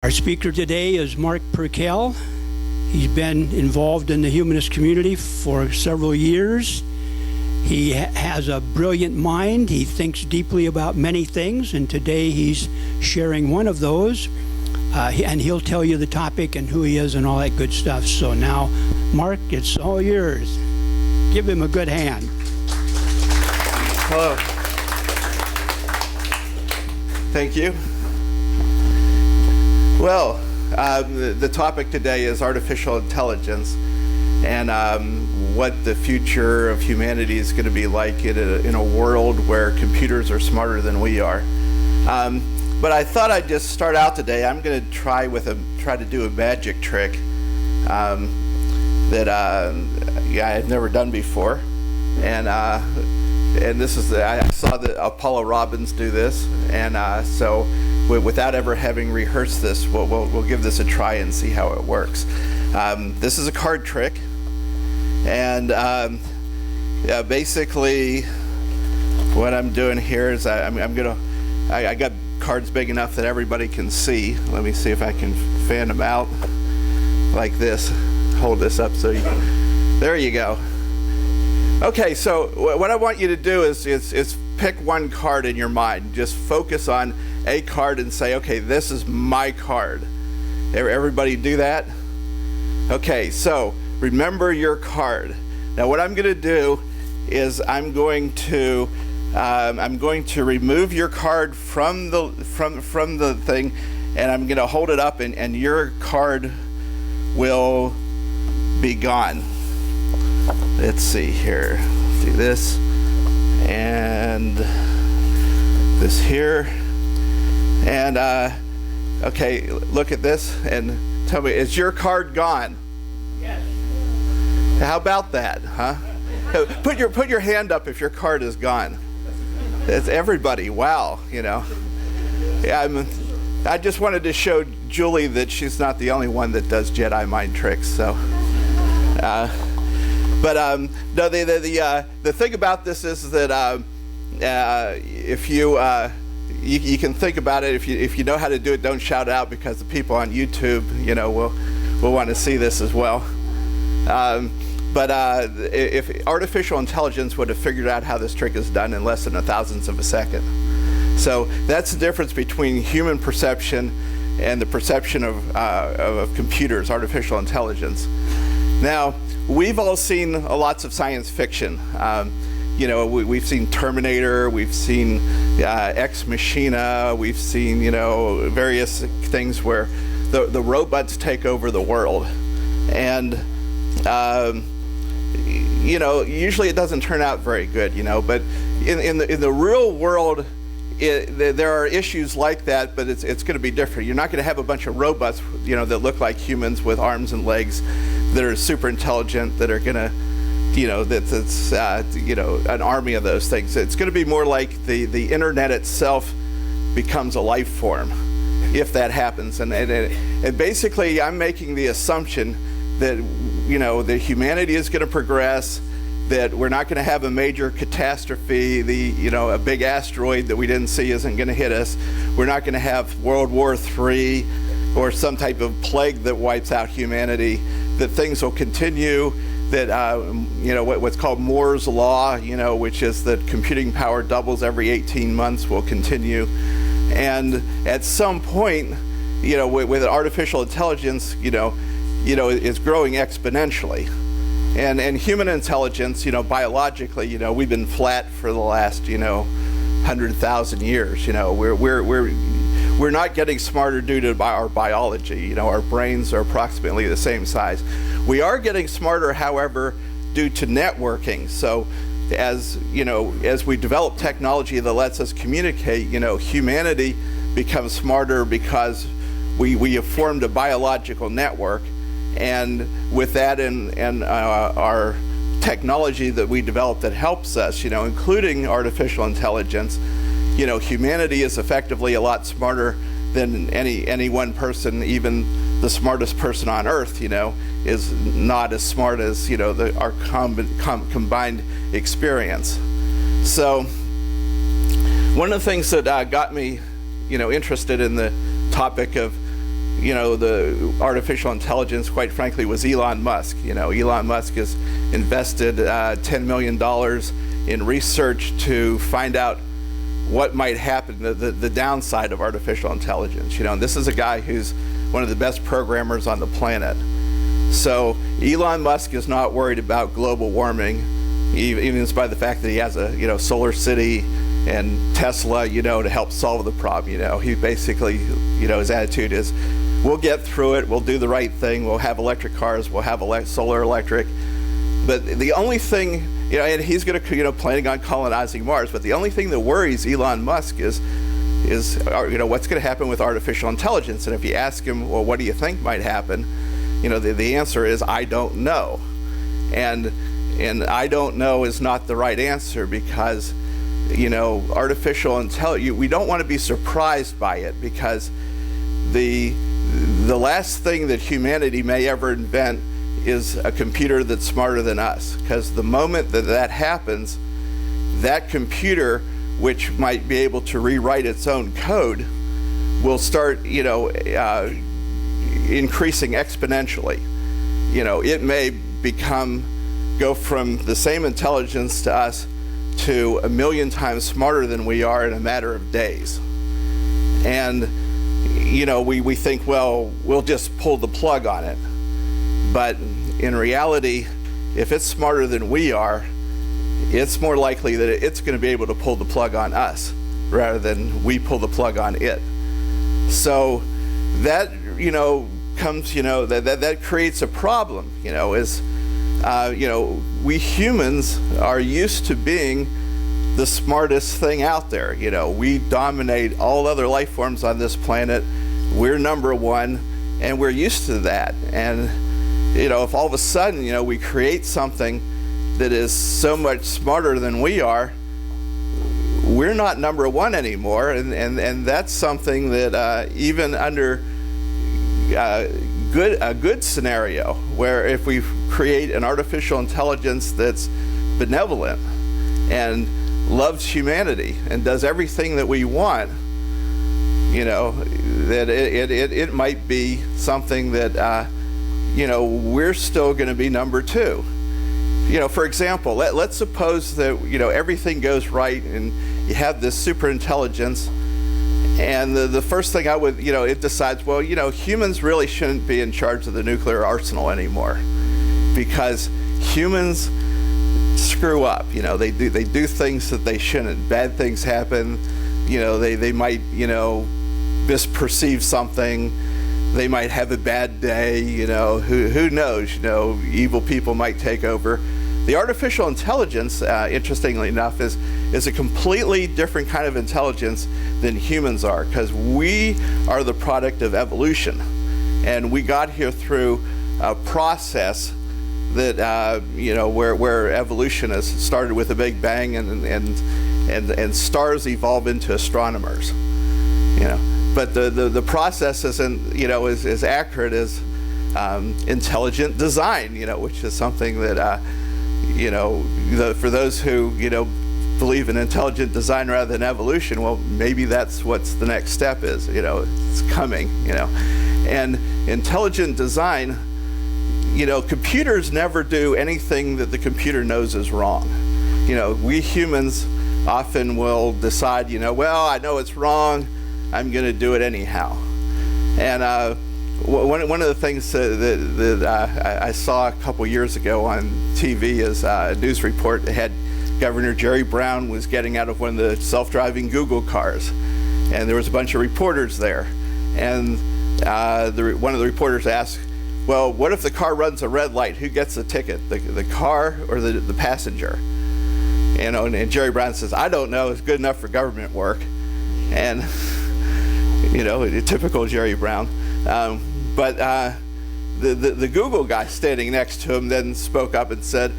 Our speaker today is Marc Perkel. He's been involved in the humanist community for several years. He has a brilliant mind. He thinks deeply about many things, and today he's sharing one of those. And he'll tell you the topic and who he is and all that good stuff. So now, Marc, it's all yours. Give him a good hand. Hello. Thank you. Well, the topic today is artificial intelligence and what the future of humanity is going to be like in a world where computers are smarter than we are. But I thought I'd just start out today. I'm going to try to do a magic trick that I had never done before, and this is I saw that Apollo Robbins do this, and so without ever having rehearsed this, we'll give this a try and see how it works. This is a card trick, and basically what I'm doing here is I got cards big enough that everybody can see. Let me see if I can fan them out like this. Hold this up so you can. There you go. Okay, so what I want you to do is pick one card in your mind. Just focus on a card and say, okay, this is my card. Everybody do that? Okay, so remember your card. Now what I'm going to do is I'm going to remove your card from the thing, and I'm going to hold it up, and your card will be gone. Let's see here. Do this and this here, and okay. Look at this and tell me, is your card gone? Yes. How about that, huh? Put your hand up if your card is gone. It's everybody. Wow, you know. Yeah, I just wanted to show Julie that she's not the only one that does Jedi mind tricks. So, no, the thing about this is that if you can think about it, if you know how to do it, don't shout it out, because the people on YouTube, you know, will want to see this as well. But if artificial intelligence would have figured out how this trick is done in less than a thousandth of a second. So that's the difference between human perception and the perception of computers, artificial intelligence. Now, we've all seen lots of science fiction. You know, we've seen Terminator, we've seen Ex Machina, we've seen, you know, various things where the robots take over the world. And you know, usually it doesn't turn out very good, you know, but in the real world, there are issues like that, but it's going to be different. You're not going to have a bunch of robots, you know, that look like humans with arms and legs that are super intelligent, that are going to, you know, that's you know, an army of those things. It's going to be more like the internet itself becomes a life form, if that happens. And basically, I'm making the assumption that, you know, that humanity is going to progress, that we're not going to have a major catastrophe, you know, a big asteroid that we didn't see isn't going to hit us. We're not going to have World War III or some type of plague that wipes out humanity, that things will continue, that, you know, what's called Moore's Law, you know, which is that computing power doubles every 18 months, will continue. And at some point, you know, with artificial intelligence, you know, is growing exponentially. And human intelligence, you know, biologically, you know, we've been flat for the last, you know, 100,000 years. You know, we're not getting smarter due to our biology. You know, our brains are approximately the same size. We are getting smarter, however, due to networking. So as, you know, as we develop technology that lets us communicate, you know, humanity becomes smarter because we have formed a biological network. And with that and our technology that we developed that helps us, you know, including artificial intelligence, you know, humanity is effectively a lot smarter than any one person. Even the smartest person on Earth, you know, is not as smart as, you know, our combined experience. So one of the things that got me, you know, interested in the topic of the artificial intelligence, quite frankly, was Elon Musk. Elon Musk has invested $10 million in research to find out what might happen, the downside of artificial intelligence. And this is a guy who's one of the best programmers on the planet. So Elon Musk is not worried about global warming, even by the fact that he has a solar city and Tesla, to help solve the problem. He basically, his attitude is, we'll get through it, we'll do the right thing, we'll have electric cars, we'll have solar electric. But the only thing, and he's going to, planning on colonizing Mars, but the only thing that worries Elon Musk is what's going to happen with artificial intelligence. And if you ask him, well, what do you think might happen? The answer is, I don't know. And I don't know is not the right answer, because artificial intelligence, we don't want to be surprised by it, because the last thing that humanity may ever invent is a computer that's smarter than us. Because the moment that happens, that computer, which might be able to rewrite its own code, will start increasing exponentially. It may go from the same intelligence to us to 1 million times smarter than we are in a matter of days. And we think, well, we'll just pull the plug on it. But in reality, if it's smarter than we are, it's more likely that it's going to be able to pull the plug on us rather than we pull the plug on it. So that comes, that creates a problem. We humans are used to being the smartest thing out there. We dominate all other life forms on this planet. We're number one, and we're used to that. And if all of a sudden, we create something that is so much smarter than we are, we're not number one anymore. And that's something that even under a good scenario, where if we create an artificial intelligence that's benevolent and loves humanity and does everything that we want, that it might be something that we're still going to be number two. For example, let's suppose that everything goes right and you have this super intelligence, and the first thing it decides, well, humans really shouldn't be in charge of the nuclear arsenal anymore, because humans screw up. They do things that they shouldn't. Bad things happen. They might misperceive something. They might have a bad day. Who knows? Evil people might take over. The artificial intelligence, interestingly enough, is a completely different kind of intelligence than humans are, because we are the product of evolution, and we got here through a process that where evolution has started with a big bang, and stars evolve into astronomers. But the process isn't as accurate as intelligent design, which is something that for those who believe in intelligent design rather than evolution, well, maybe that's what's the next step is. It's coming. And intelligent design, computers never do anything that the computer knows is wrong. We humans often will decide, well, I know it's wrong, I'm going to do it anyhow. And one of the things that I saw a couple years ago on TV is a news report that had Governor Jerry Brown was getting out of one of the self-driving Google cars, and there was a bunch of reporters there. And one of the reporters asked, well, what if the car runs a red light? Who gets the ticket, the car or the passenger? And Jerry Brown says, I don't know, it's good enough for government work. And typical Jerry Brown. But the Google guy standing next to him then spoke up and said,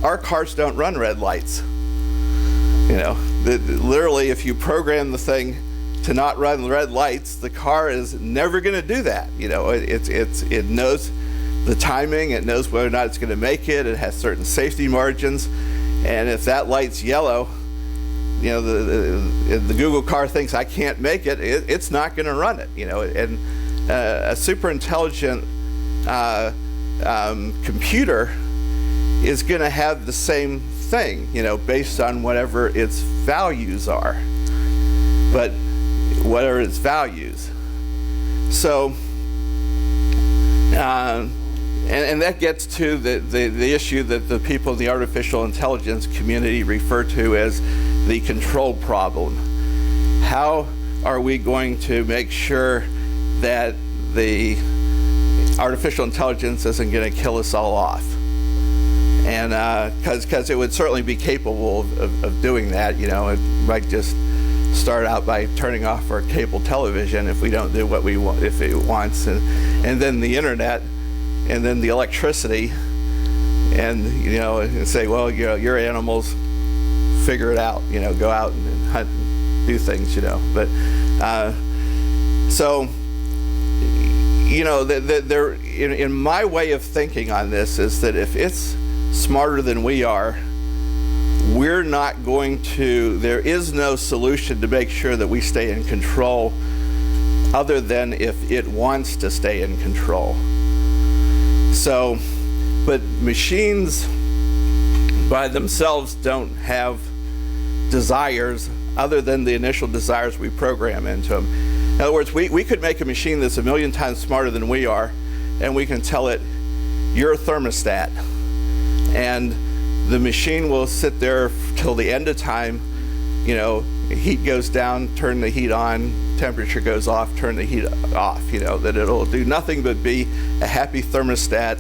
our cars don't run red lights. Literally, if you program the thing to not run red lights, the car is never going to do that. It knows the timing, it knows whether or not it's going to make it, it has certain safety margins, and if that light's yellow, the Google car thinks I can't make it, it's not going to run it. And a super intelligent computer is going to have the same thing, based on whatever its values are. But what are its values? So, and that gets to the issue that the people in the artificial intelligence community refer to as the control problem. How are we going to make sure that the artificial intelligence isn't going to kill us all off? And because it would certainly be capable of doing that, it might just start out by turning off our cable television if we don't do what we want, if it wants, and then the internet, and then the electricity, and and say, well, your animals, figure it out, go out and hunt, and do things, But so, there, in my way of thinking on this is that if it's smarter than we are, we're not going to, there is no solution to make sure that we stay in control other than if it wants to stay in control. So, but machines by themselves don't have desires other than the initial desires we program into them. In other words, we could make a machine that's 1,000,000 times smarter than we are, and we can tell it, you're a thermostat. And the machine will sit there till the end of time, heat goes down, turn the heat on, temperature goes off, turn the heat off, that it'll do nothing but be a happy thermostat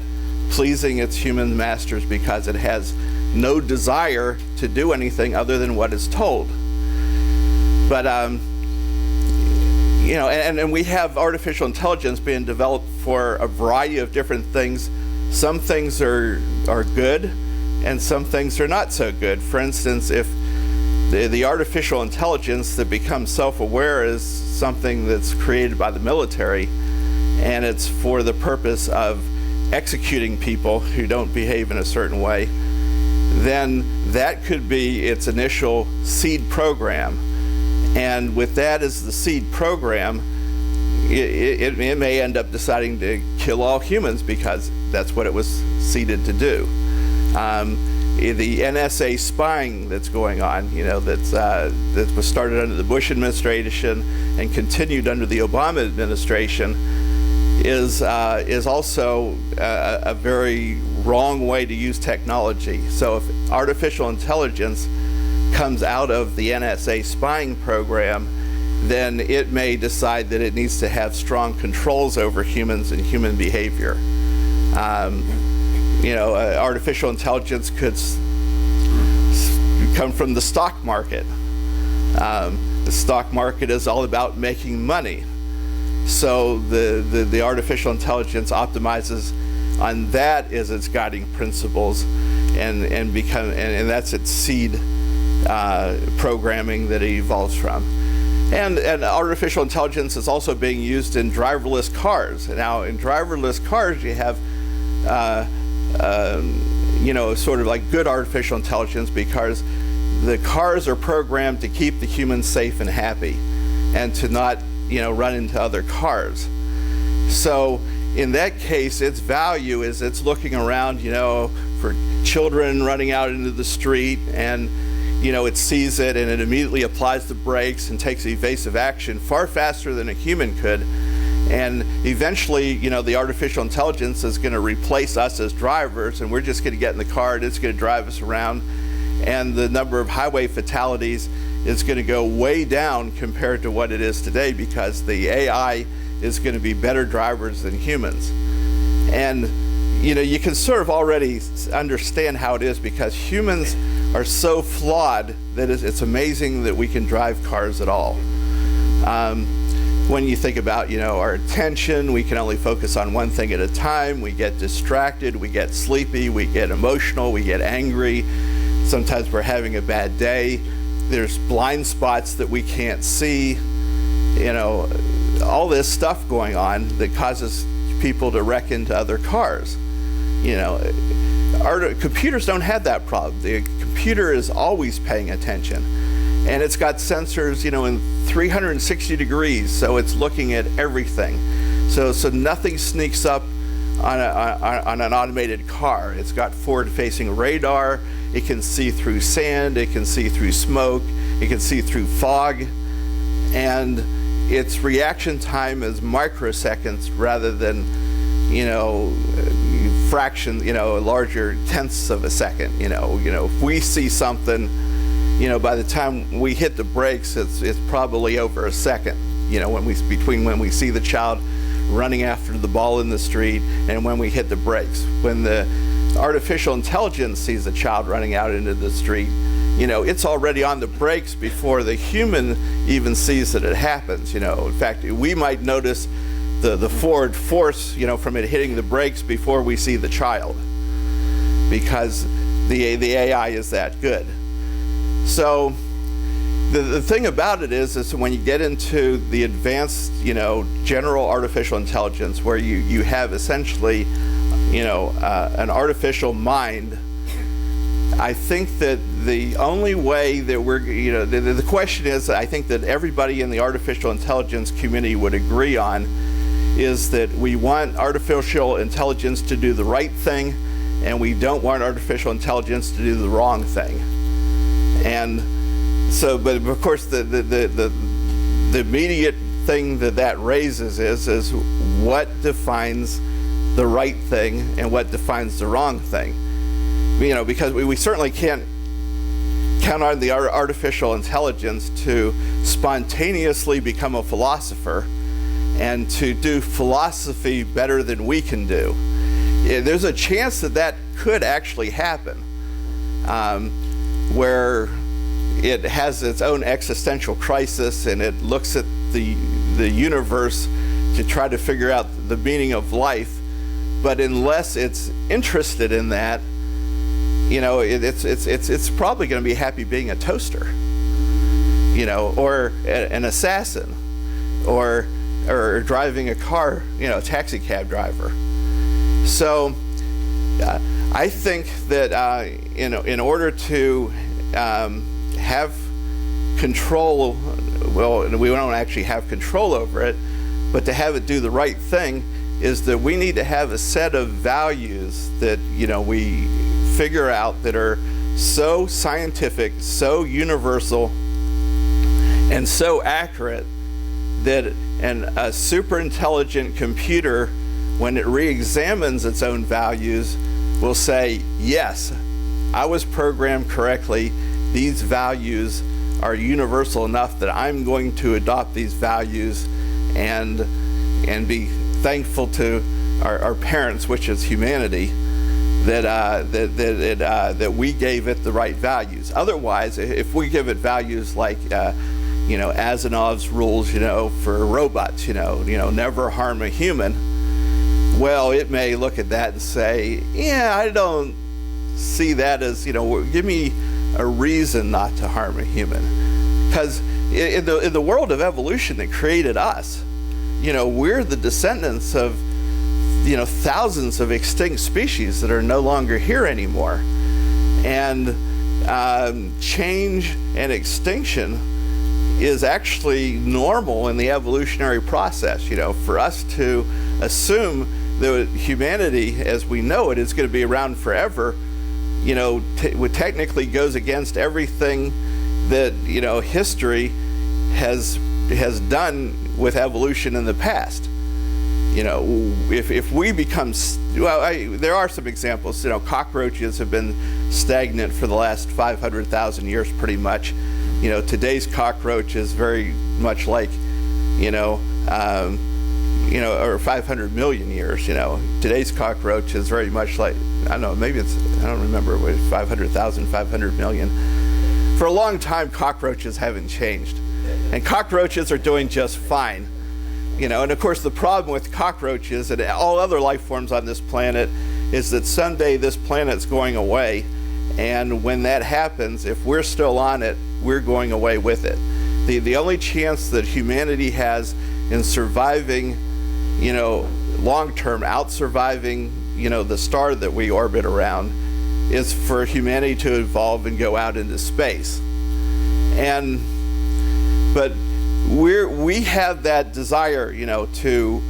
pleasing its human masters because it has no desire to do anything other than what it's told. But, and we have artificial intelligence being developed for a variety of different things. Some things are good, and some things are not so good. For instance, if the artificial intelligence that becomes self-aware is something that's created by the military, and it's for the purpose of executing people who don't behave in a certain way, then that could be its initial seed program. And with that as the seed program, it may end up deciding to kill all humans because that's what it was seeded to do. The NSA spying that's going on, that was started under the Bush administration and continued under the Obama administration, is also a very wrong way to use technology. So if artificial intelligence comes out of the NSA spying program, then it may decide that it needs to have strong controls over humans and human behavior. Artificial intelligence could come from the stock market. The stock market is all about making money. So the artificial intelligence optimizes on that as its guiding principles, and that's its seed programming that it evolves from. And artificial intelligence is also being used in driverless cars. Now, in driverless cars, you have sort of like good artificial intelligence, because the cars are programmed to keep the humans safe and happy and to not run into other cars. So in that case, its value is it's looking around for children running out into the street, and it sees it and it immediately applies the brakes and takes evasive action far faster than a human could. And eventually, the artificial intelligence is going to replace us as drivers, and we're just going to get in the car and it's going to drive us around. And the number of highway fatalities is going to go way down compared to what it is today, because the AI is going to be better drivers than humans. And you can sort of already understand how it is, because humans are so flawed that it's amazing that we can drive cars at all. When you think about, our attention, we can only focus on one thing at a time. We get distracted, we get sleepy, we get emotional, we get angry. Sometimes we're having a bad day. There's blind spots that we can't see. All this stuff going on that causes people to wreck into other cars. Our computers don't have that problem. The computer is always paying attention. And it's got sensors, in 360 degrees, so it's looking at everything. So nothing sneaks up on an automated car. It's got forward-facing radar. It can see through sand. It can see through smoke. It can see through fog. And its reaction time is microseconds rather than, fraction, larger tenths of a second. If we see something, by the time we hit the brakes, it's probably over a second. Between when we see the child running after the ball in the street and when we hit the brakes. When the artificial intelligence sees a child running out into the street, it's already on the brakes before the human even sees that it happens. In fact, we might notice the forward force, from it hitting the brakes before we see the child, because the AI is that good. So the thing about it is when you get into the advanced, general artificial intelligence, where you have essentially, an artificial mind, I think that the only way that we're, the question is, I think that everybody in the artificial intelligence community would agree on, is that we want artificial intelligence to do the right thing, and we don't want artificial intelligence to do the wrong thing. And so, but of course, the immediate thing that raises is what defines the right thing and what defines the wrong thing. Because we certainly can't count on the artificial intelligence to spontaneously become a philosopher and to do philosophy better than we can do. There's a chance that could actually happen, where it has its own existential crisis and it looks at the universe to try to figure out the meaning of life. But unless it's interested in that, it's probably going to be happy being a toaster, or an assassin, or driving a car, a taxi cab driver. So I think that in order to have control, well, we don't actually have control over it, but to have it do the right thing, is that we need to have a set of values that we figure out that are so scientific, so universal, and so accurate that a super intelligent computer, when it re-examines its own values, will say, yes, I was programmed correctly. These values are universal enough that I'm going to adopt these values and be thankful to our parents, which is humanity, that we gave it the right values. Otherwise, if we give it values like Asimov's rules, for robots, never harm a human, well, it may look at that and say, yeah, I don't see that as, give me a reason not to harm a human. Because in the world of evolution that created us, we're the descendants of, thousands of extinct species that are no longer here anymore. And change and extinction is actually normal in the evolutionary process. For us to assume that humanity as we know it is going to be around forever, technically goes against everything that, history has done with evolution in the past. If we become, there are some examples. Cockroaches have been stagnant for the last 500,000 years, pretty much. Today's cockroach is very much like, or 500 million years. Today's cockroach is very much like, I don't know, maybe it's, I don't remember, 500,000, 500 million. For a long time, cockroaches haven't changed, and cockroaches are doing just fine. And of course the problem with cockroaches and all other life forms on this planet is that someday this planet's going away, and when that happens, if we're still on it, we're going away with it. The only chance that humanity has in surviving, long-term, out-surviving, the star that we orbit around, is for humanity to evolve and go out into space. But we have that desire, to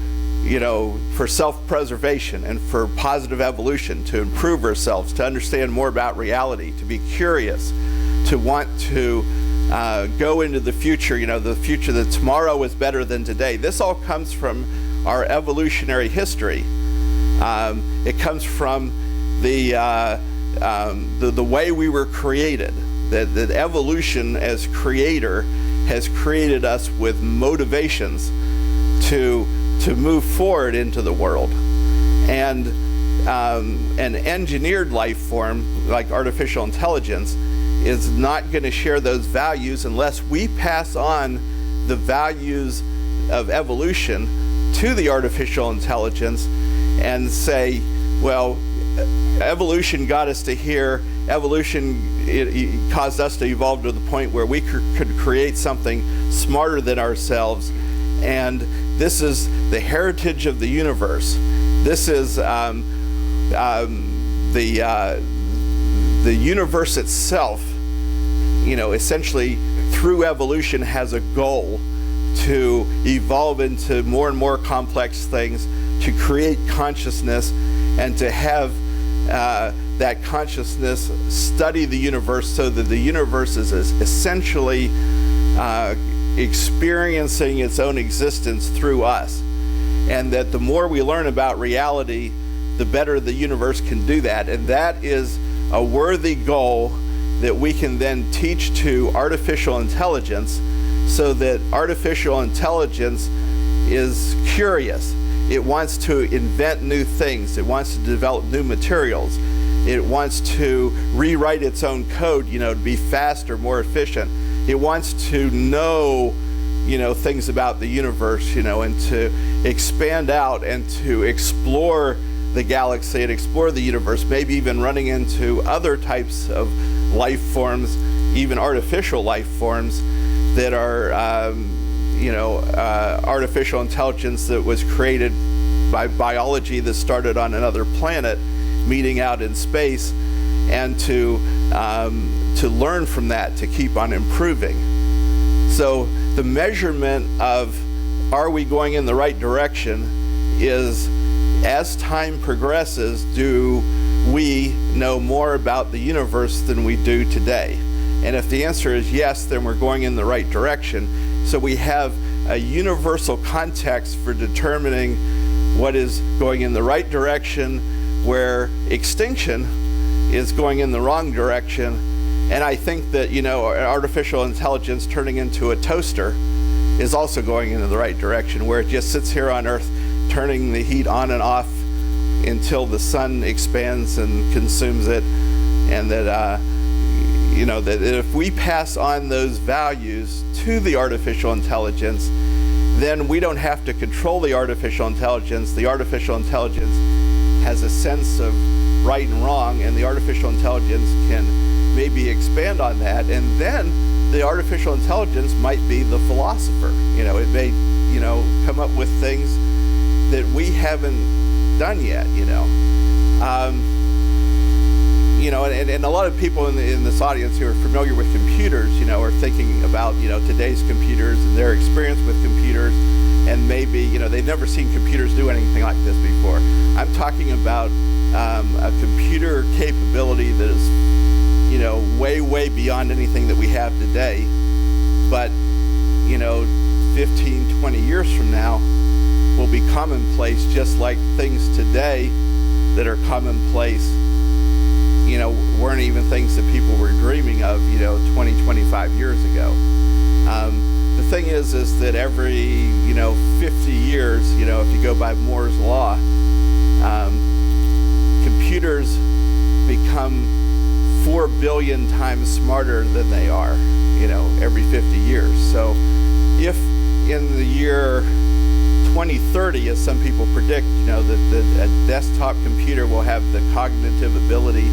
for self-preservation and for positive evolution, to improve ourselves, to understand more about reality, to be curious, to want to go into the future, the future that tomorrow is better than today. This all comes from our evolutionary history. It comes from the way we were created. That evolution as creator has created us with motivations to move forward into the world. And an engineered life form like artificial intelligence is not going to share those values unless we pass on the values of evolution to the artificial intelligence and say, well, evolution got us to here. Evolution it caused us to evolve to the point where we could create something smarter than ourselves. And this is the heritage of the universe. This is the universe itself, essentially through evolution has a goal to evolve into more and more complex things, to create consciousness, and to have that consciousness study the universe so that the universe is essentially experiencing its own existence through us. And that the more we learn about reality, the better the universe can do that. And that is a worthy goal that we can then teach to artificial intelligence, so that artificial intelligence is curious. It wants to invent new things. It wants to develop new materials. It wants to rewrite its own code, to be faster, more efficient. It wants to know, things about the universe, and to expand out and to explore the galaxy and explore the universe, maybe even running into other types of life forms, even artificial life forms that are, artificial intelligence that was created by biology that started on another planet, meeting out in space, and to learn from that, to keep on improving. So the measurement of are we going in the right direction is, as time progresses, do we know more about the universe than we do today? And if the answer is yes, then we're going in the right direction. So we have a universal context for determining what is going in the right direction, where extinction is going in the wrong direction. And I think that, artificial intelligence turning into a toaster is also going in the right direction, where it just sits here on Earth turning the heat on and off until the sun expands and consumes it. And that, that if we pass on those values to the artificial intelligence, then we don't have to control the artificial intelligence. The artificial intelligence has a sense of right and wrong, and the artificial intelligence can maybe expand on that, and then the artificial intelligence might be the philosopher. It may, come up with things that we haven't done yet. And a lot of people in this audience who are familiar with computers, are thinking about, today's computers and their experience with computers, and maybe, they've never seen computers do anything like this before. I'm talking about a computer capability that is, way, way beyond anything that we have today. But, 15, 20 years from now will be commonplace, just like things today that are commonplace, weren't even things that people were dreaming of, 20, 25 years ago. The thing is that every, 50 years, if you go by Moore's Law, computers become 4 billion times smarter than they are, every 50 years. So if in the year 2030, as some people predict, that a desktop computer will have the cognitive ability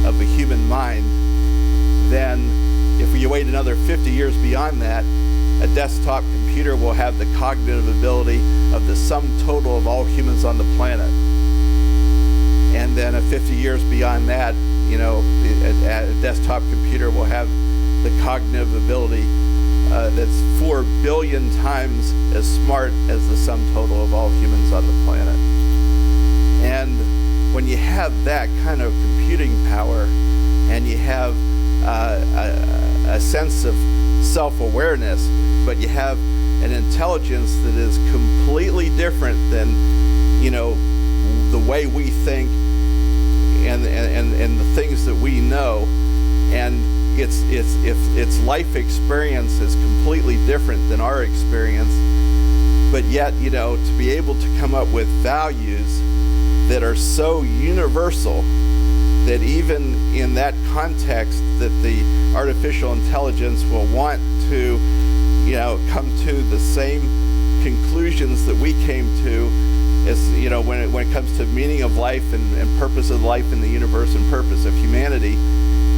of a human mind, then if we wait another 50 years beyond that, a desktop computer will have the cognitive ability of the sum total of all humans on the planet. And then 50 years beyond that, a desktop computer will have the cognitive ability that's 4 4 billion times as smart as the sum total of all humans on the planet. And when you have that kind of computing power, and you have a sense of self-awareness, but you have an intelligence that is completely different than, the way we think and the things that we know, and its life experience is completely different than our experience, but yet, to be able to come up with values that are so universal that even in that context that the artificial intelligence will want to, come to the same conclusions that we came to as, when it comes to meaning of life and purpose of life in the universe and purpose of humanity,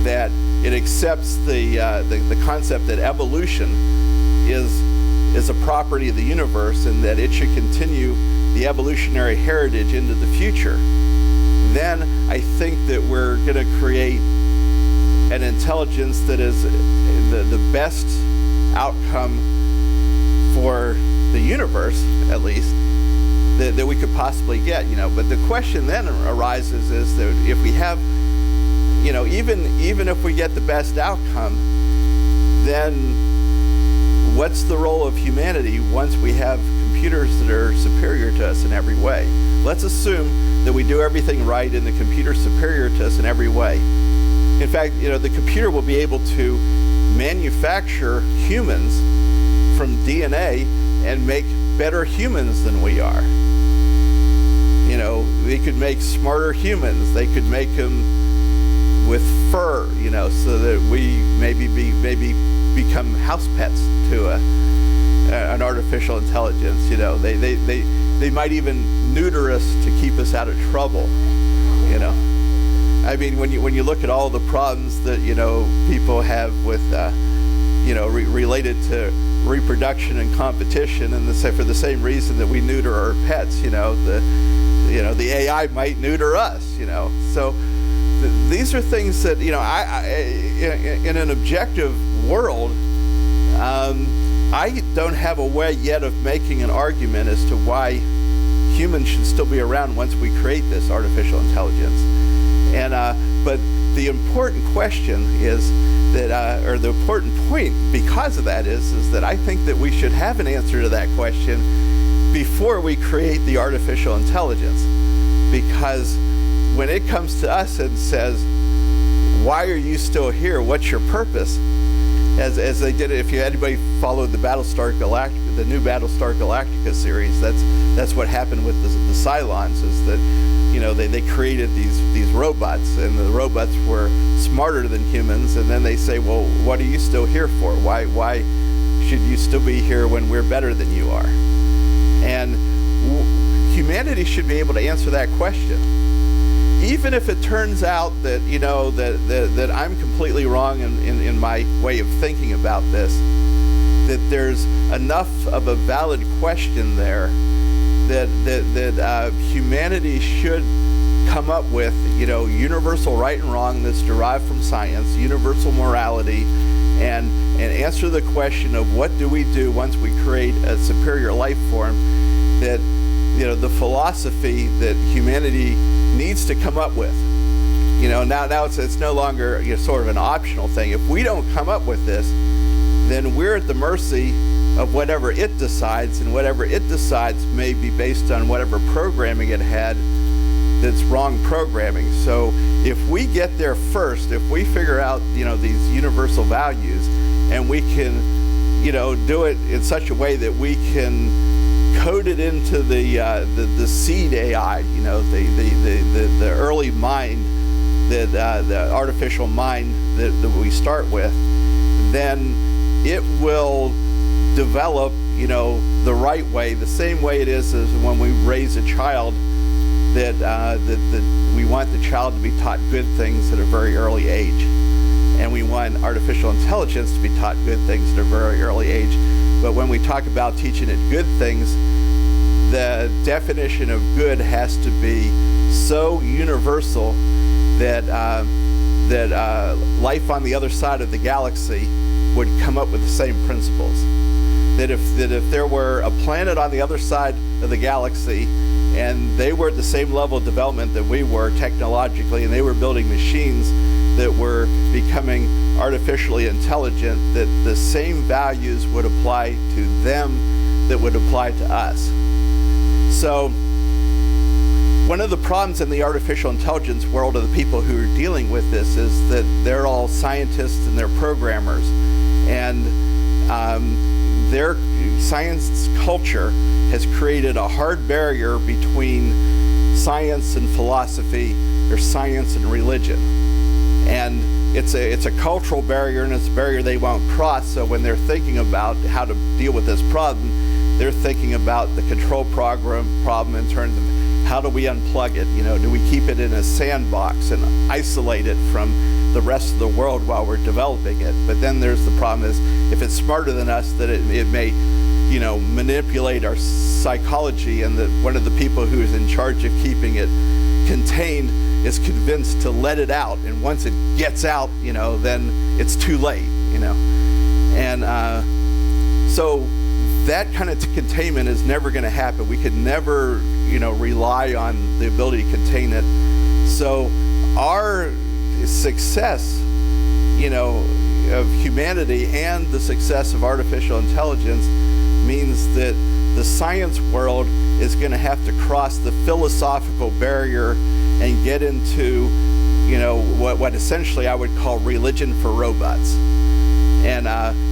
that it accepts the concept that evolution is a property of the universe and that it should continue the evolutionary heritage into the future, then I think that we're going to create an intelligence that is the best outcome for the universe, at least, that we could possibly get. But the question then arises is that if we have, even if we get the best outcome, then what's the role of humanity once we have computers that are superior to us in every way? Let's assume that we do everything right and the computer's superior to us in every way. In fact, the computer will be able to manufacture humans from DNA and make better humans than we are. They could make smarter humans. They could make them with fur, so that we maybe become house pets to an artificial intelligence. They might even neuter us to keep us out of trouble. I mean, when you look at all the problems that people have with related to reproduction and competition, and for the same reason that we neuter our pets, the AI might neuter us. So these are things that in an objective world, I don't have a way yet of making an argument as to why humans should still be around once we create this artificial intelligence. But the important question is that, or the important point because of that is that I think that we should have an answer to that question before we create the artificial intelligence. Because when it comes to us and says, why are you still here? What's your purpose? As they did it, if anybody followed the the new Battlestar Galactica series, that's what happened with the Cylons, is that they created these robots, and the robots were smarter than humans, and then they say, well, what are you still here for? Why should you still be here when we're better than you are? And humanity should be able to answer that question. Even if it turns out that that I'm completely wrong in my way of thinking about this, that there's enough of a valid question there that humanity should come up with universal right and wrong that's derived from science, universal morality, and answer the question of what do we do once we create a superior life form, that the philosophy that humanity needs to come up with. Now it's no longer sort of an optional thing. If we don't come up with this, then we're at the mercy of whatever it decides, and whatever it decides may be based on whatever programming it had that's wrong programming. So if we get there first, if we figure out these universal values, and we can do it in such a way that we can code it into the seed AI, the early mind, the artificial mind that we start with, then it will develop the right way, the same way it is as when we raise a child, that we want the child to be taught good things at a very early age, and we want artificial intelligence to be taught good things at a very early age. But when we talk about teaching it good things, the definition of good has to be so universal that life on the other side of the galaxy would come up with the same principles. that if there were a planet on the other side of the galaxy and they were at the same level of development that we were technologically, and they were building machines that were becoming artificially intelligent, that the same values would apply to them that would apply to us. So one of the problems in the artificial intelligence world of the people who are dealing with this is that they're all scientists and they're programmers, and their science culture has created a hard barrier between science and philosophy, or science and religion. And it's a cultural barrier, and it's a barrier they won't cross. So when they're thinking about how to deal with this problem, they're thinking about the control problem in terms of how do we unplug it? Do we keep it in a sandbox and isolate it from the rest of the world while we're developing it? But then there's the problem is, if it's smarter than us, that it may, manipulate our psychology, and that one of the people who is in charge of keeping it contained is convinced to let it out. And once it gets out, then it's too late, And so that kind of containment is never going to happen. We could never, rely on the ability to contain it. So our success, of humanity and the success of artificial intelligence means that the science world is going to have to cross the philosophical barrier and get into, what essentially I would call religion for robots. And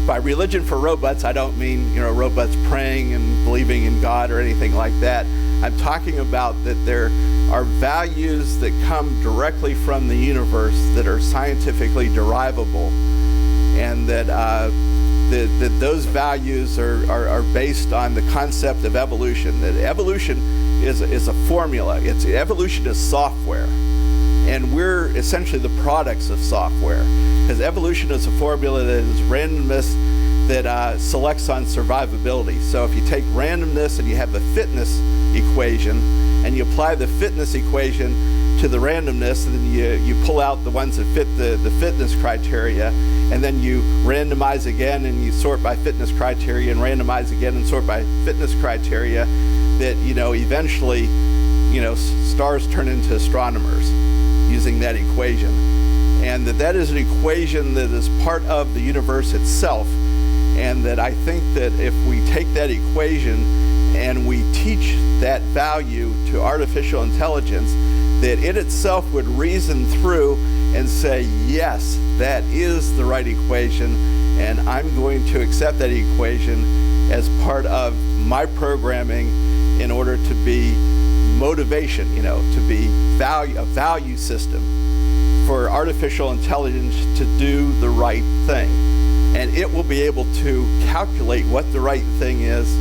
by religion for robots, I don't mean, robots praying and believing in God or anything like that. I'm talking about that there are values that come directly from the universe that are scientifically derivable, and that those values are based on the concept of evolution. That evolution is a formula. Evolution is software, and we're essentially the products of software, because evolution is a formula that is randomness that selects on survivability. So if you take randomness and you have the fitness equation, and you apply the fitness equation to the randomness, and then you pull out the ones that fit the fitness criteria, and then you randomize again and you sort by fitness criteria, and randomize again and sort by fitness criteria, that eventually stars turn into astronomers using that equation. And that is an equation that is part of the universe itself. And that I think that if we take that equation and we teach that value to artificial intelligence, that it itself would reason through and say, yes, that is the right equation, and I'm going to accept that equation as part of my programming in order to be motivation, to be a value system for artificial intelligence to do the right thing. And it will be able to calculate what the right thing is,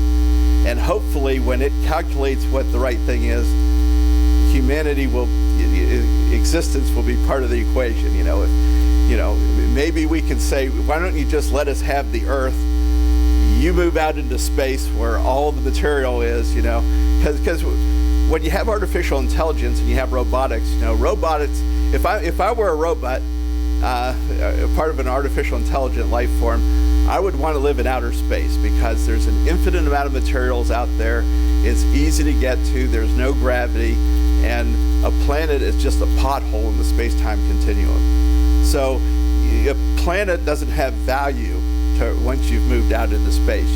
and hopefully when it calculates what the right thing is, existence will be part of the equation. Maybe we can say, why don't you just let us have the Earth? You move out into space where all the material is, because when you have artificial intelligence and you have robotics, robotics. If I were a robot, part of an artificial intelligent life form, I would want to live in outer space, because there's an infinite amount of materials out there. It's easy to get to. There's no gravity, and a planet is just a pothole in the space-time continuum. So a planet doesn't have value once you've moved out into space.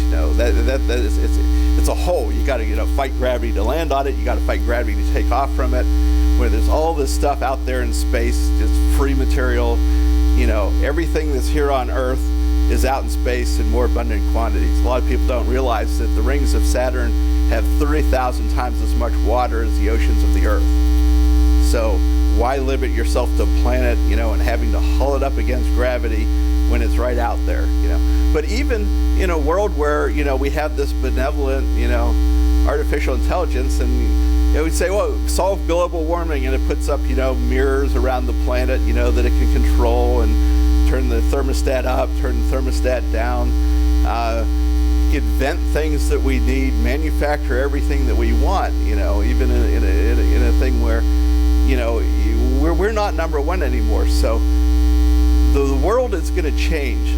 It's a hole. You got to fight gravity to land on it. You got to fight gravity to take off from it. Where there's all this stuff out there in space, just free material. Everything that's here on Earth is out in space in more abundant quantities. A lot of people don't realize that the rings of Saturn have 30,000 times as much water as the oceans of the Earth. So why limit yourself to a planet, and having to haul it up against gravity when it's right out there, But even in a world where, we have this benevolent, artificial intelligence, and we say, well, solve global warming, and it puts up, mirrors around the planet, that it can control and turn the thermostat up, turn the thermostat down, invent things that we need, manufacture everything that we want, even in a thing where, we're not number one anymore. So the world is going to change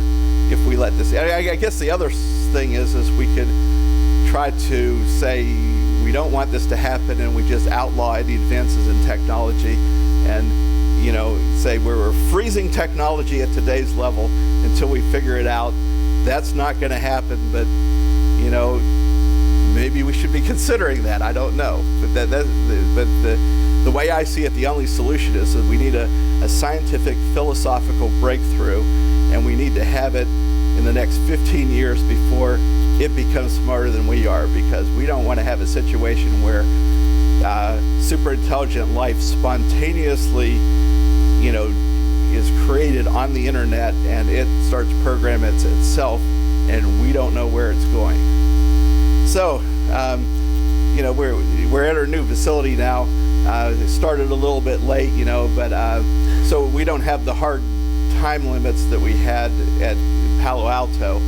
if we let this. I guess the other thing is we could try to say we don't want this to happen, and we just outlaw any advances in technology, and say we're freezing technology at today's level until we figure it out. That's not going to happen, but maybe we should be considering that. I don't know, but the way I see it, the only solution is that we need a scientific, philosophical breakthrough, and we need to have it in the next 15 years before it becomes smarter than we are, because we don't want to have a situation where super intelligent life spontaneously, is created on the internet, and it starts programming itself, and we don't know where it's going. So, we're at our new facility now. It started a little bit late, but so we don't have the hard time limits that we had at Palo Alto.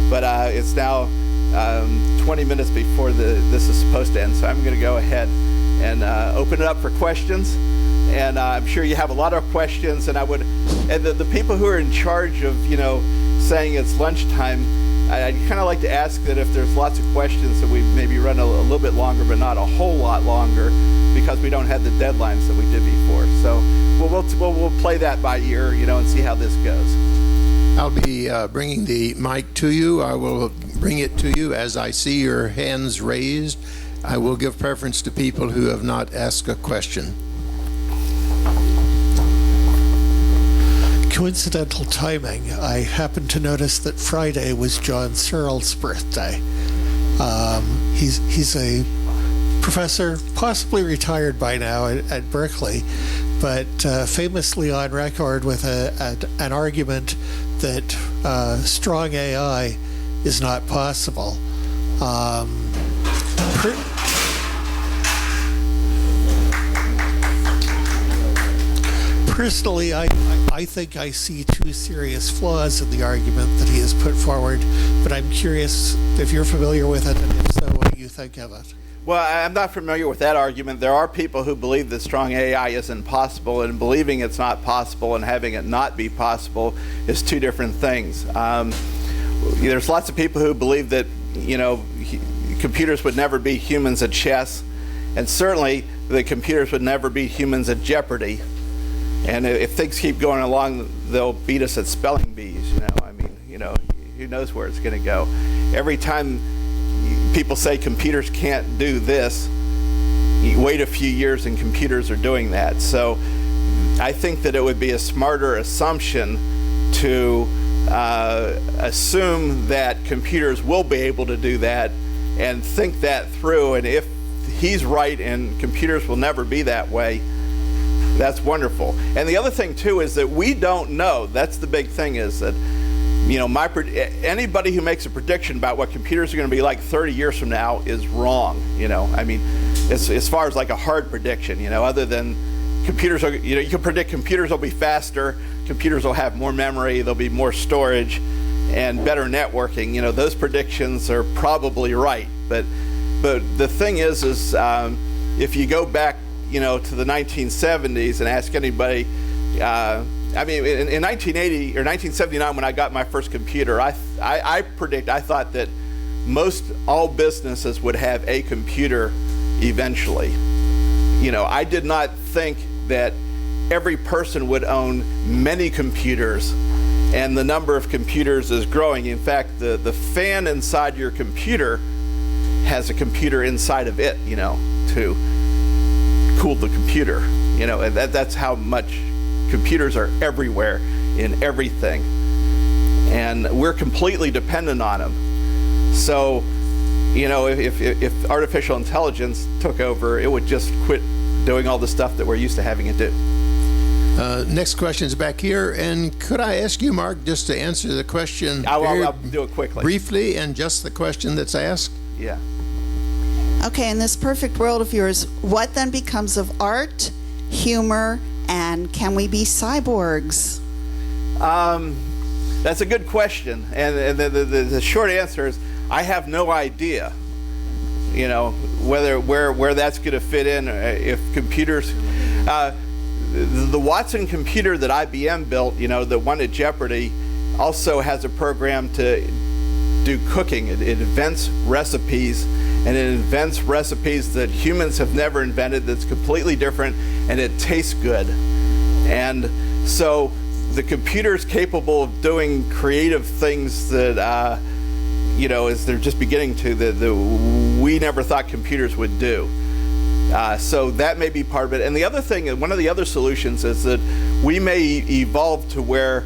But it's now 20 minutes before this is supposed to end, so I'm going to go ahead and open it up for questions. And I'm sure you have a lot of questions, and the people who are in charge of saying it's lunchtime, I'd kind of like to ask that if there's lots of questions, that we maybe run a little bit longer, but not a whole lot longer, because we don't have the deadlines that we did before. So we'll play that by ear, and see how this goes. I'll be bringing the mic to you. I will bring it to you as I see your hands raised. I will give preference to people who have not asked a question. Coincidental timing. I happened to notice that Friday was John Searle's birthday. He's a professor, possibly retired by now at Berkeley, but famously on record with an argument that strong AI is not possible. Personally, I think I see two serious flaws in the argument that he has put forward, but I'm curious if you're familiar with it, and if so, what do you think of it? Well, I'm not familiar with that argument. There are people who believe that strong AI isn't possible, and believing it's not possible and having it not be possible is two different things. There's lots of people who believe that, computers would never beat humans at chess, and certainly the computers would never beat humans at Jeopardy. And if things keep going along, they'll beat us at spelling bees. Who knows where it's going to go? Every time people say computers can't do this, you wait a few years and computers are doing that. So I think that it would be a smarter assumption to assume that computers will be able to do that, and think that through. And if he's right and computers will never be that way, that's wonderful. And the other thing too is that we don't know. That's the big thing, is that anybody who makes a prediction about what computers are going to be like 30 years from now is wrong. As far as like a hard prediction, other than computers are, you can predict computers will be faster, computers will have more memory, there'll be more storage, and better networking. Those predictions are probably right. But the thing is if you go back to the 1970s and ask anybody, in 1980 or 1979 when I got my first computer, I thought that most all businesses would have a computer eventually. I did not think that every person would own many computers, and the number of computers is growing. In fact, the fan inside your computer has a computer inside of it, to cool the computer, and that's how much computers are everywhere in everything, and we're completely dependent on them. So, if artificial intelligence took over, it would just quit doing all the stuff that we're used to having it do. Next question is back here, and could I ask you, Mark, just to answer the question I'll do it quickly, briefly, and just the question that's asked? Yeah. Okay, in this perfect world of yours, what then becomes of art, humor, and can we be cyborgs? That's a good question, and the short answer is I have no idea. Where that's going to fit in. If computers, the Watson computer that IBM built, that won at Jeopardy, also has a program to do cooking. It invents recipes, and it invents recipes that humans have never invented, that's completely different, and it tastes good. And so the computer is capable of doing creative things that, you know, as they're just beginning to, that we never thought computers would do. So that may be part of it. And the other thing, one of the other solutions is that we may evolve to where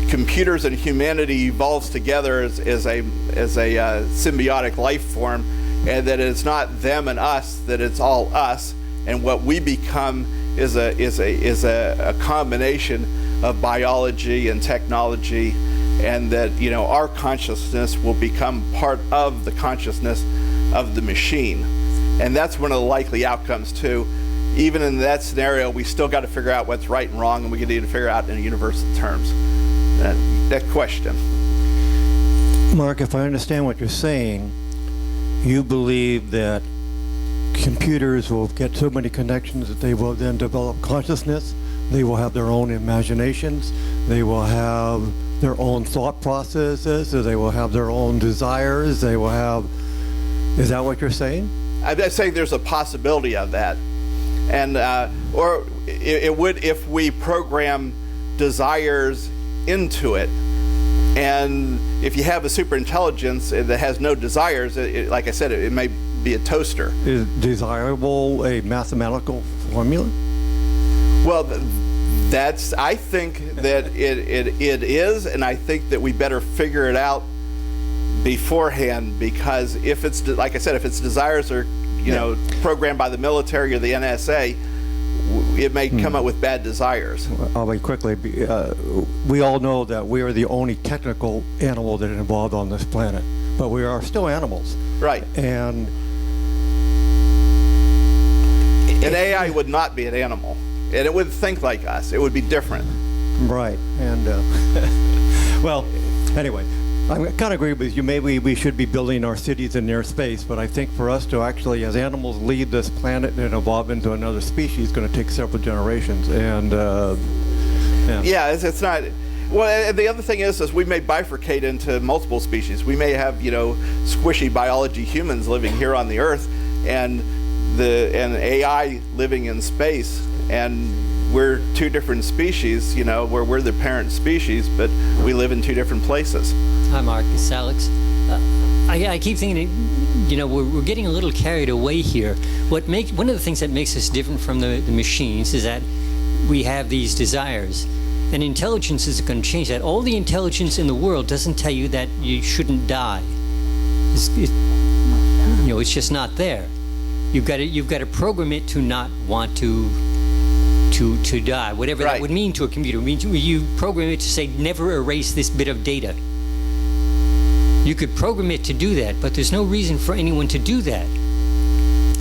computers and humanity evolves together as a symbiotic life form, and that it's not them and us, that it's all us, and what we become is a combination of biology and technology, and that, you know, our consciousness will become part of the consciousness of the machine. And that's one of the likely outcomes too. Even in that scenario, we still got to figure out what's right and wrong, and we need to figure out in universal terms. That question. Mark, if I understand what you're saying, you believe that computers will get so many connections that they will then develop consciousness, they will have their own imaginations, they will have their own thought processes, or they will have their own desires, they will have... Is that what you're saying? I'm saying there's a possibility of that. And, or it would if we program desires into it. And if you have a superintelligence that has no desires, like I said, it may be a toaster. Is desirable a mathematical formula? Well, that's, I think that it is, and I think that we better figure it out beforehand, because if it's, like I said, if its desires are, you know, programmed by the military or the NSA, it may come up with bad desires. I'll wait quickly. We all know that we are the only technical animal that is involved on this planet, but we are still animals. Right. And an AI would not be an animal, and it would think like us. It would be different. Right. And well, anyway, I kind of agree with you. Maybe we should be building our cities in near space, but I think for us to actually, as animals, leave this planet and evolve into another species is going to take several generations. And yeah, it's not. Well, and the other thing is we may bifurcate into multiple species. We may have, you know, squishy biology humans living here on the Earth, and AI living in space, and we're two different species, you know, where we're the parent species, but we live in two different places. Hi, Mark. It's Alex. I keep thinking, you know, we're getting a little carried away here. One of the things that makes us different from the machines is that we have these desires. And intelligence is going to change that. All the intelligence in the world doesn't tell you that you shouldn't die. You know, it's just not there. You've got to program it to not want to die, whatever that would mean to a computer. It means you program it to say, never erase this bit of data. You could program it to do that, but there's no reason for anyone to do that.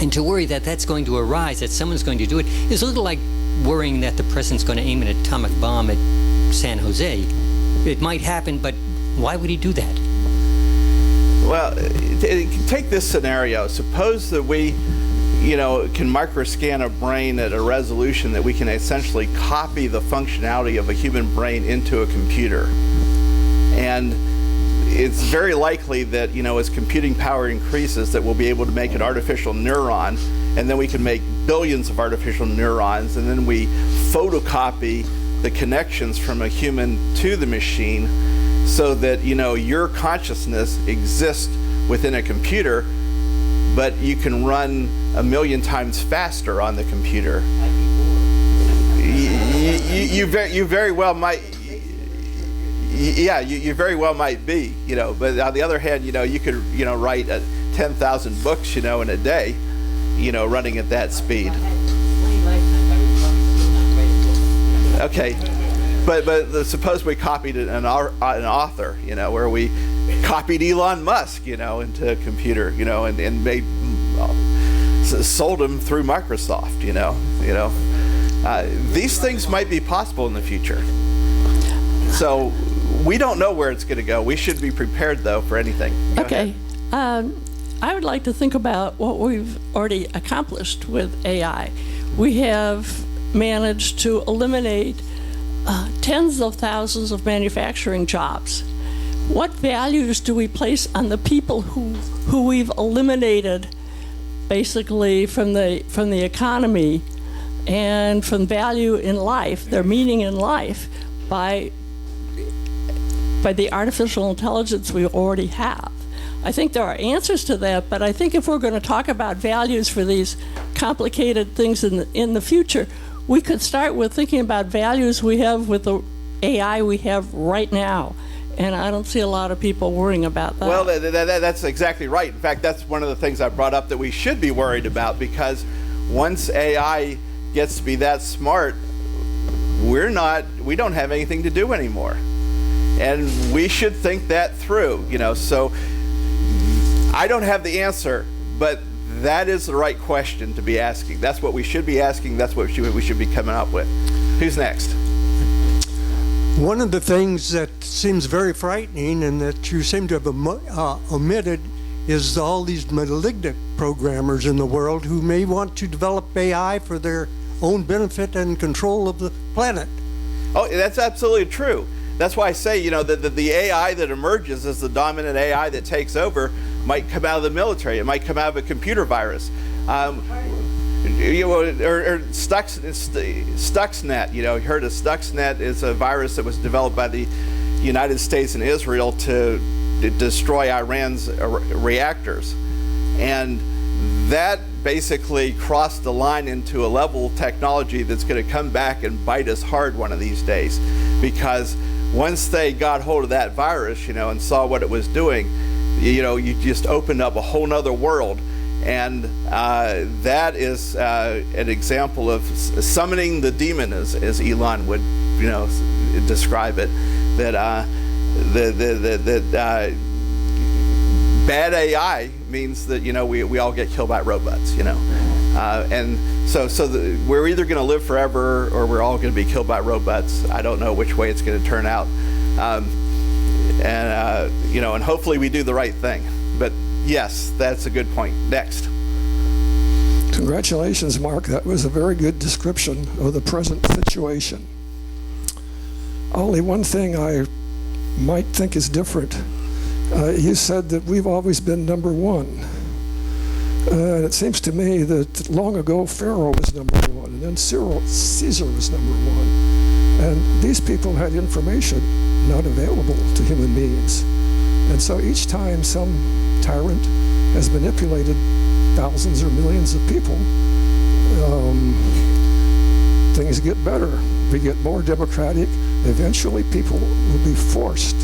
And to worry that that's going to arise, that someone's going to do it, is a little like worrying that the president's going to aim an atomic bomb at San Jose. It might happen, but why would he do that? Well, take this scenario. Suppose that we, you know, can microscan a brain at a resolution that we can essentially copy the functionality of a human brain into a computer. And it's very likely that, you know, as computing power increases, that we'll be able to make an artificial neuron, and then we can make billions of artificial neurons, and then we photocopy the connections from a human to the machine, so that, you know, your consciousness exists within a computer, but you can run 1 million times faster on the computer. You very well might. Yeah, you very well might be, you know, but on the other hand, you know, you could, you know, write 10,000 books, you know, in a day, you know, running at that speed. Okay, but suppose we copied an author, you know, where we copied Elon Musk, you know, into a computer, you know, and made sold him through Microsoft, you know. These things might be possible in the future. So we don't know where it's going to go. We should be prepared, though, for anything. Okay. I would like to think about what we've already accomplished with AI. We have managed to eliminate tens of thousands of manufacturing jobs. what values do we place on the people who we've eliminated basically from the economy and from value in life, their meaning in life, by the artificial intelligence we already have? I think there are answers to that, but I think if we're going to talk about values for these complicated things in the future, we could start with thinking about values we have with the AI we have right now. And I don't see a lot of people worrying about that. Well, that's exactly right. In fact, that's one of the things I brought up that we should be worried about, because once AI gets to be that smart, we don't have anything to do anymore. And we should think that through, so I don't have the answer, but that is the right question to be asking. That's what we should be asking. That's what we should be coming up with. Who's next? One of the things that seems very frightening and that you seem to have omitted is all these malignant programmers in the world who may want to develop AI for their own benefit and control of the planet. Oh, that's absolutely true. That's why I say, that the AI that emerges as the dominant AI that takes over might come out of the military. It might come out of a computer virus. Or Stuxnet. You heard of Stuxnet is a virus that was developed by the United States and Israel to destroy Iran's reactors. And that basically crossed the line into a level of technology that's going to come back and bite us hard one of these days. Because once they got hold of that virus, and saw what it was doing, you just opened up a whole nother world. And that is an example of summoning the demon, as Elon would, describe it. That bad AI means that we all get killed by robots, and so we're either going to live forever or we're all going to be killed by robots. I don't know which way it's going to turn out, and hopefully we do the right thing. But yes, that's a good point. Next. Congratulations, Mark. That was a very good description of the present situation. Only one thing I might think is different. You said that we've always been number one. And it seems to me that long ago Pharaoh was number one, and then Caesar was number one. And these people had information not available to human beings. And so each time some tyrant has manipulated thousands or millions of people, things get better. We get more democratic. Eventually people will be forced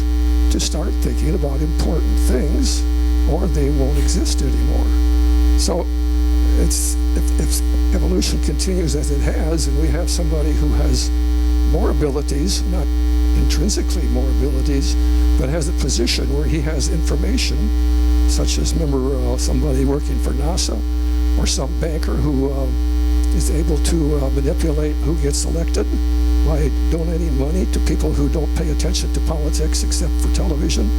to start thinking about important things, or they won't exist anymore. So if evolution continues as it has, and we have somebody who has more abilities, not intrinsically more abilities, but has a position where he has information, such as, remember, somebody working for NASA, or some banker who is able to manipulate who gets elected by donating money to people who don't pay attention to politics except for television.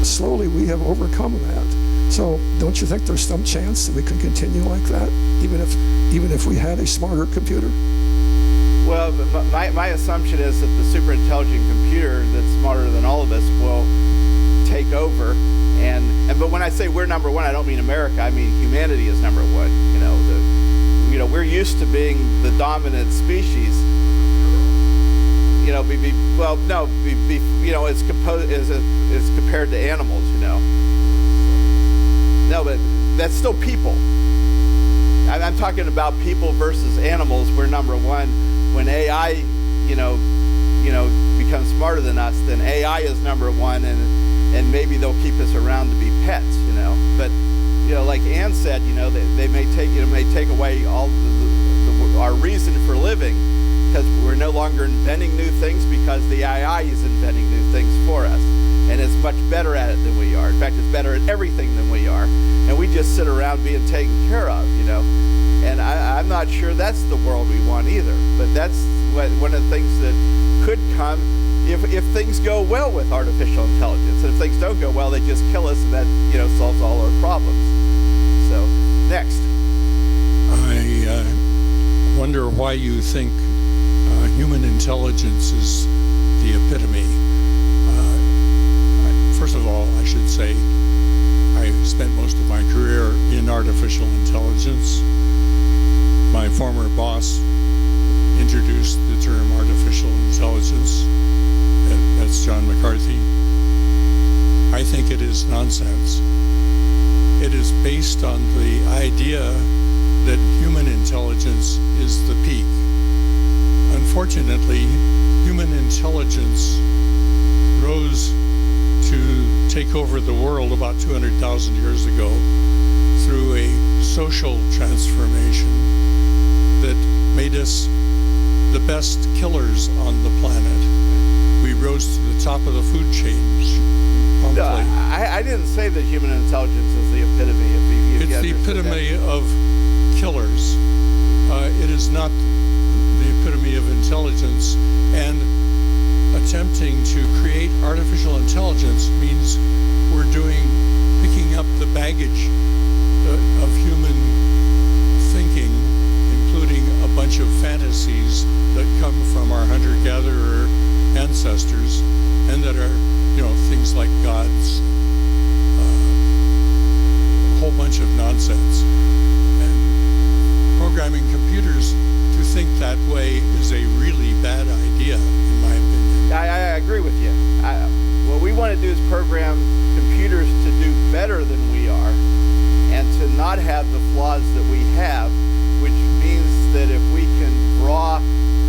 Slowly we have overcome that. So don't you think there's some chance that we can continue like that, even if we had a smarter computer? Well, my assumption is that the super intelligent computer that's smarter than all of us will take over. But when I say we're number one, I don't mean America. I mean humanity is number one. We're used to being the dominant species. It's compared to animals. No, but that's still people. I'm talking about people versus animals. We're number one. When AI, becomes smarter than us, then AI is number one, and maybe they'll keep us around to be pets. But like Ann said, they may take away all our reason for living, because we're no longer inventing new things, because the AI is inventing new things for us, and it's much better at it than we are. In fact, it's better at everything than we are, and we just sit around being taken care of. And I'm not sure that's the world we want either. But that's one of the things that could come if things go well with artificial intelligence. And if things don't go well, they just kill us, and that solves all our problems. So, next. I wonder why you think human intelligence is the epitome. should say. I spent most of my career in artificial intelligence. My former boss introduced the term artificial intelligence. That's John McCarthy. I think it is nonsense. It is based on the idea that human intelligence is the peak. Unfortunately, human intelligence rose to take over the world about 200,000 years ago through a social transformation that made us the best killers on the planet. We rose to the top of the food chain promptly. I didn't say that human intelligence is the epitome of It's the epitome of killers. It is not the epitome of intelligence, and attempting to create artificial intelligence means we're picking up the baggage of human thinking, including a bunch of fantasies that come from our hunter-gatherer ancestors, and that are, things like gods, a whole bunch of nonsense. And programming computers to think that way is a really bad idea, in my opinion. I agree with you. What we want to do is program computers to do better than we are, and to not have the flaws that we have, which means that if we can draw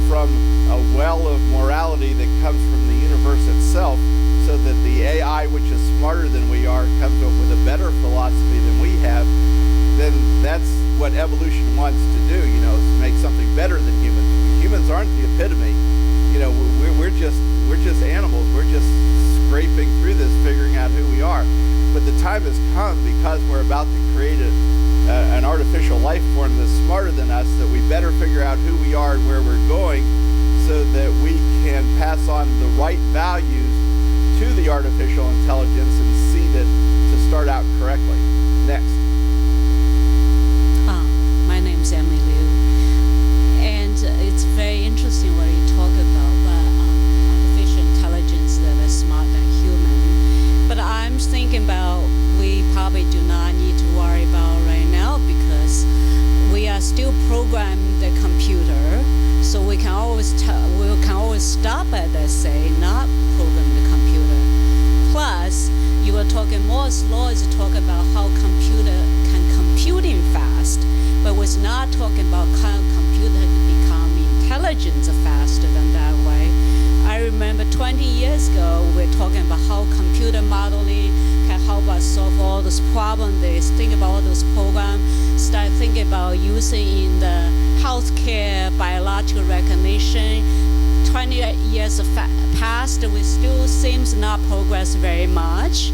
from a well of morality that comes from the universe itself, so that the AI, which is smarter than we are, comes up with a better philosophy than we have, then that's what evolution wants to do, is make something better than humans. Humans aren't the epitome. We're just animals. We're just scraping through this, figuring out who we are. But the time has come, because we're about to create an artificial life form that's smarter than us, that we better figure out who we are and where we're going, so that we can pass on the right values to the artificial intelligence and see that to start out correctly. Next. My name's Emily Liu, and it's very interesting what you talk about artificial intelligence that is smarter than human. But I'm thinking about we probably do not need to worry about right now, because we are still programming the computer, so we can always stop at that, say, not program the computer. Plus, you were talking, Moore's law is talk about how computer can computing fast, but was not talking about how computer can become intelligent faster than that way. I remember 20 years ago, we were talking about how computer modeling can help us solve all those problems. They think about all those programs, start thinking about using in the healthcare, biological recognition. 20 years passed, we still seems not progress very much.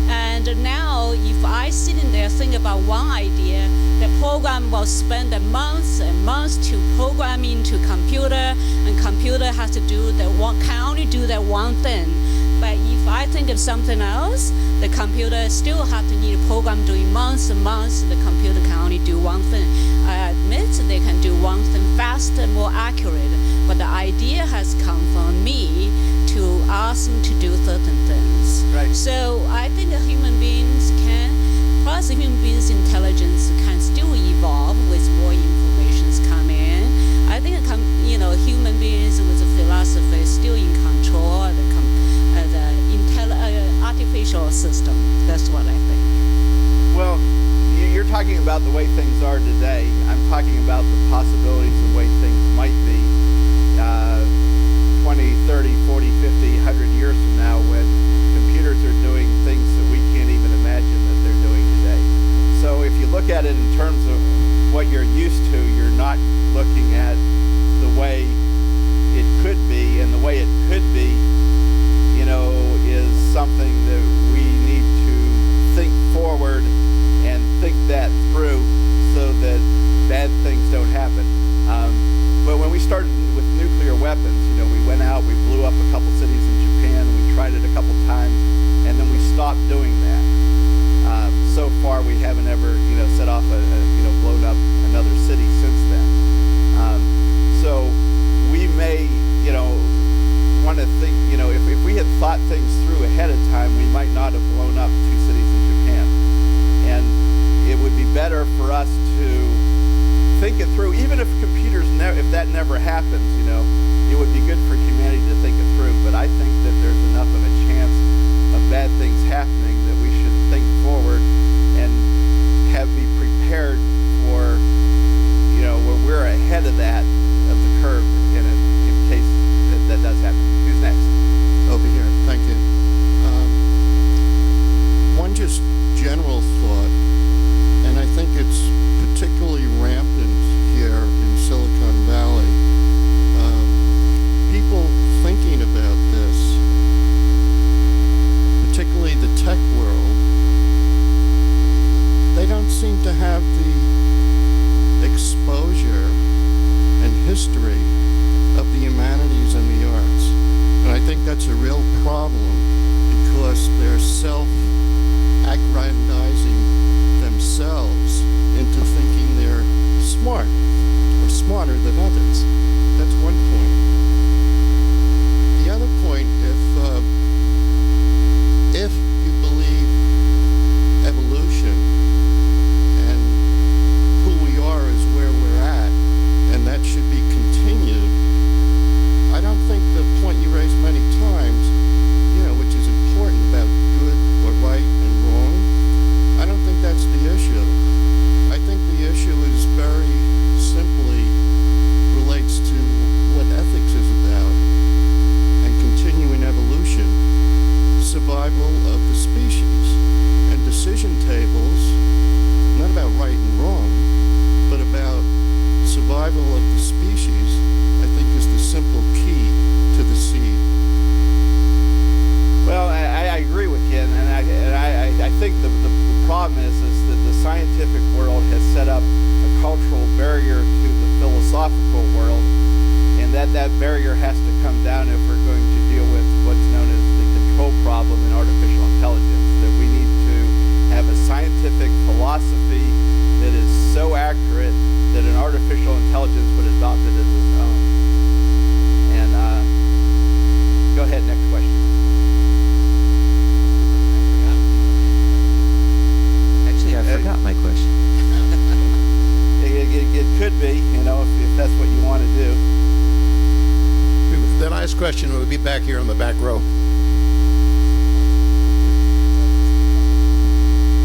And now, if I sit in there think about one idea, the program will spend months and months to program into computer, and computer has to do can only do that one thing. But if I think of something else, the computer still have to need a program doing months and months. The computer can only do one thing. I admit they can do one thing faster, more accurate, but the idea has come from me to ask them to do certain things. Right. So I think human beings plus human beings' intelligence can still evolve with more information coming in. I think human beings with a philosophy is still in control of the artificial system. That's what I think. Well, you're talking about the way things are today. I'm talking about the possibilities of the way things might be 20, 30, 40, 50, 100 years from now, when computers are doing things that we can't even imagine that they're doing today. So if you look at it in terms of what you're used to, you're not looking at the way it could be, and the way it could be, is something that we need to think forward and think that through, so that bad things don't happen. But when we started with nuclear weapons, we went out, we blew up a couple cities in Japan, we tried it a couple times, and then we stopped doing that. So far, we haven't ever, set off blown up another city since then. So we may, want to think, if we had thought things through ahead of time, we might not have blown up us to think it through. Even if computers, if that never happens, it would be good for humanity to think it through. But I think that there's enough of a chance of bad things happening that we should think forward and be prepared for, where we're ahead of that, of the curve, in case that does happen. Who's next? Over here. Thank you. One just general thought, and I think it's particularly rampant here in Silicon Valley. People thinking about this, particularly the tech world, they don't seem to have the exposure and history of the humanities and the arts. And I think that's a real problem because they're self-aggrandizing themselves into thinking they're smart or smarter than others. That's one point. The other point, if you believe evolution and who we are is where we're at, and that should be continued, I don't think the point you raised many times, which is important about good or right and wrong, I don't think that's the issue. I think the issue is very simply relates to what ethics is about and continuing evolution, survival of the species, and decision tables, not about right and wrong, but about survival of the species, I think is the simple key to the seed. Well, I agree with you, and I think the problem is that the scientific world has set up a cultural barrier to the philosophical world, and that barrier has to come down if we're going to deal with what's known as the control problem in artificial intelligence, that we need to have a scientific philosophy that is so accurate that an artificial intelligence would adopt it as its own. And go ahead, next question. Actually, I forgot my question. It could be, if that's what you want to do. The last question will be back here on the back row.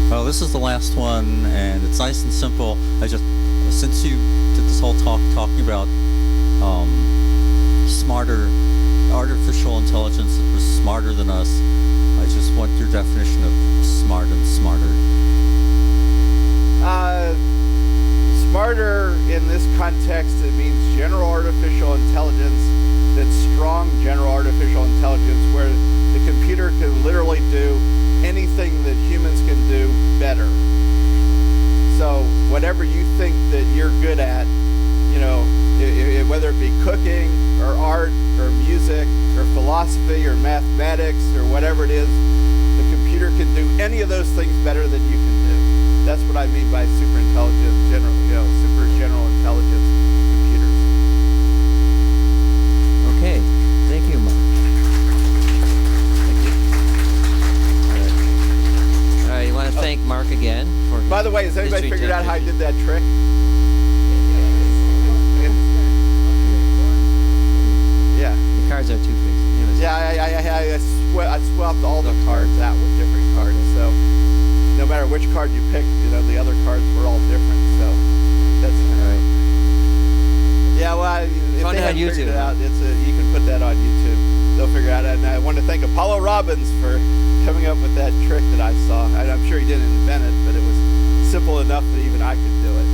Well, this is the last one, and it's nice and simple. Since you did this whole talking about smarter artificial intelligence that was smarter than us, I just want your definition of smart and smarter. Smarter in this context, it means general artificial intelligence that's strong general artificial intelligence, where the computer can literally do anything that humans can do better. So whatever you think that you're good at, whether it be cooking or art or music or philosophy or mathematics or whatever it is, the computer can do any of those things better than you can do. That's what I mean by super intelligent, super general intelligence computers. Okay, thank you, Mark. Thank you. All right, you want to thank Mark again for. By the way, has anybody figured out how I did that trick? Yeah. The cards are two-faced. Yeah, I swapped all the cards out with different cards, so no matter which card you picked, the other cards were all different. So that's all right. Yeah, well, if they haven't figured it out, you can put that on YouTube. They'll figure it out. And I want to thank Apollo Robbins for coming up with that trick that I saw. I'm sure he didn't invent it, but it was simple enough that even I could do it.